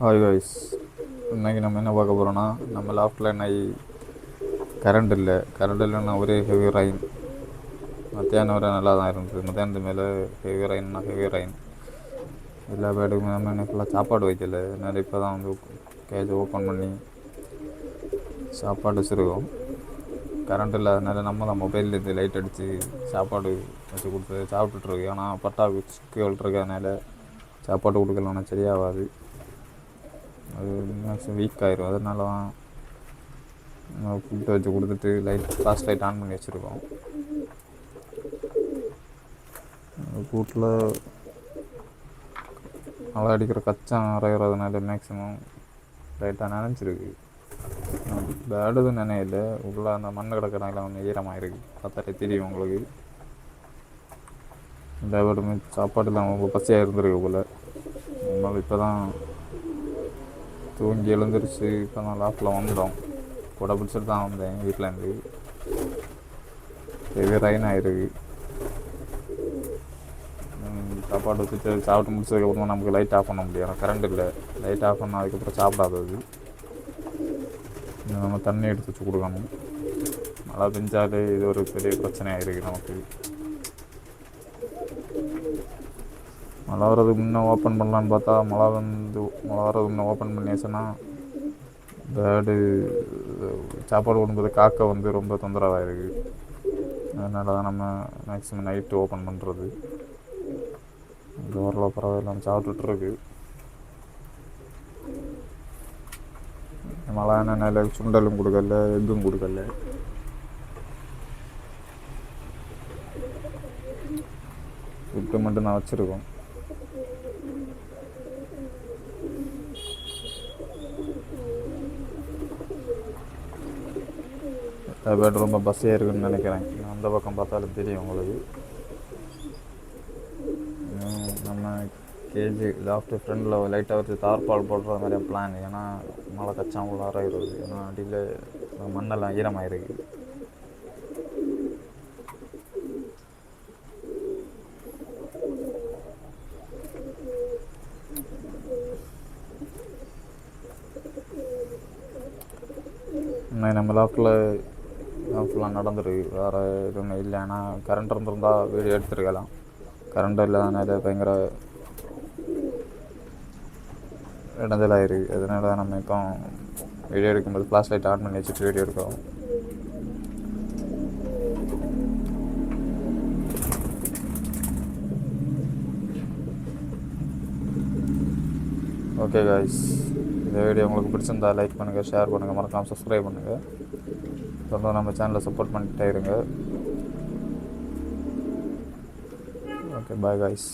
Hi guys. இன்றைக்கி நம்ம என்ன பார்க்க போகிறோன்னா, நம்ம லாஃப்டில் கரண்ட் இல்லைன்னா ஒரே ஹெவி ரைன். மத்தியானம் வரை நல்லா தான் இருந்தது. மத்தியானத்து மேலே ஹெவி ரைன். எல்லா பேடுக்குமே நம்ம என்ன ஃபுல்லாக சாப்பாடு வைக்கல. அதனால் இப்போ தான் வந்து கேஜ் ஓப்பன் பண்ணி சாப்பாடு வச்சுருக்கோம். கரண்ட் இல்லாதனால நம்ம தான் மொபைல்லேருந்து லைட் அடித்து சாப்பாடு வச்சு கொடுத்து சாப்பிட்டுட்ருக்கு. ஆனால் பட்டாக்குச்சிகள் இருக்கிறதுனால சாப்பாடு கொடுக்கலன்னா சரியாகாது. அது மேக்ஸிமம் வீக் ஆயிரும். அதனால தான் ஃபுட்டை வச்சு கொடுத்துட்டு ஃப்ளாஷ் லைட் ஆன் பண்ணி வச்சுருக்கோம். கூட்டில் மழை அடிக்கிற கச்சம் நிறையிறதுனால மேக்ஸிமம் லைட்டாக நினைச்சிருக்கு. பேடுது நினையில உள்ள அந்த மண் கிடக்கிறனால கொஞ்சம் ஈரமாக இருக்குது. பார்த்தாலே தெரியும் உங்களுக்கு. இந்த பேடுமே சாப்பாடு இல்லாமல் பச்சையாக இருந்திருக்கு போல். நம்மளும் இப்போ தான் தூங்கி எழுந்திரிச்சு இப்போ தான் லாஃப்டில் வந்துட்டோம். கூட பிடிச்சிட்டு தான் வந்தேன் வீட்டிலேருந்து. ஹெவி ரைன் ஆகிருக்கு. சாப்பாடு வச்சுட்டு சாப்பிட்டு முடிச்சதுக்கப்புறமா நமக்கு லைட் ஆஃப் பண்ண முடியும். ஆனால் கரண்ட் இல்லை. லைட் ஆஃப் பண்ணால் அதுக்கப்புறம் சாப்பிடாதது. நம்ம தண்ணி எடுத்து வச்சு கொடுக்கணும். மழை பெஞ்சாலே இது ஒரு பெரிய பிரச்சனையாக இருக்குது நமக்கு. மழை வர்றதுக்கு முன்னே ஓப்பன் பண்ணலான்னு பார்த்தா மழை வர்றதுக்கு முன்னே ஓப்பன் பண்ணியாச்சுன்னா பேர்டு சாப்பாடு கொடுக்கும்போது காக்கை வந்து ரொம்ப தொந்தரவாக இருக்குது. அதனால தான் நம்ம மேக்ஸிமம் நைட்டு ஓப்பன் பண்ணுறது. இந்த ஓரளவு பரவாயில்ல சாப்பிட்டுட்ருக்கு. மழை எண்ணெயில் சுண்டலும் கொடுக்கல, எக்கும் கொடுக்கல. ஃபுட்டு மட்டும் நான் வச்சுருக்கோம். பேட் ரொம்ப பஸ்ஸியாக இருக்குதுன்னு நினைக்கிறேன். அந்த பக்கம் பார்த்தாலும் தெரியும் உங்களுக்கு. நம்ம கேஜி லாஃப்ட்டு ஃப்ரெண்டில் லைட்டாக வச்சு தார்பால் போடுற மாதிரி பிளான். ஏன்னா மழை கச்சாமல் உள்ளார இருக்குது. ஏன்னா அடியில் மண்ணெல்லாம் ஈரமாக இருக்குது. இன்னைக்கு நம்ம லாஃப்டில் ஃபுல்லாக நடந்துருக்கு. வேறு எதுவுமே இல்லை. ஆனால் கரண்ட் இருந்திருந்தால் வீடியோ எடுத்துருக்கலாம். கரண்ட் இல்லாதனால பயங்கர இடைஞ்சலாக இருக்குது. அதனால நம்ம இப்போ வீடியோ எடுக்கும்போது ஃப்ளாஷ் லைட் ஆன் பண்ணி வச்சுட்டு வீடியோ எடுக்கிறோம். ஓகே காய்ஸ், இந்த வீடியோ உங்களுக்கு பிடிச்சிருந்தா லைக் பண்ணுங்கள், ஷேர் பண்ணுங்கள், மறக்காமல் சப்ஸ்கிரைப் பண்ணுங்கள். தொடர்ந்து நம்ம சேனலை சப்போர்ட் பண்ணிகிட்டே இருங்க. Okay, bye guys.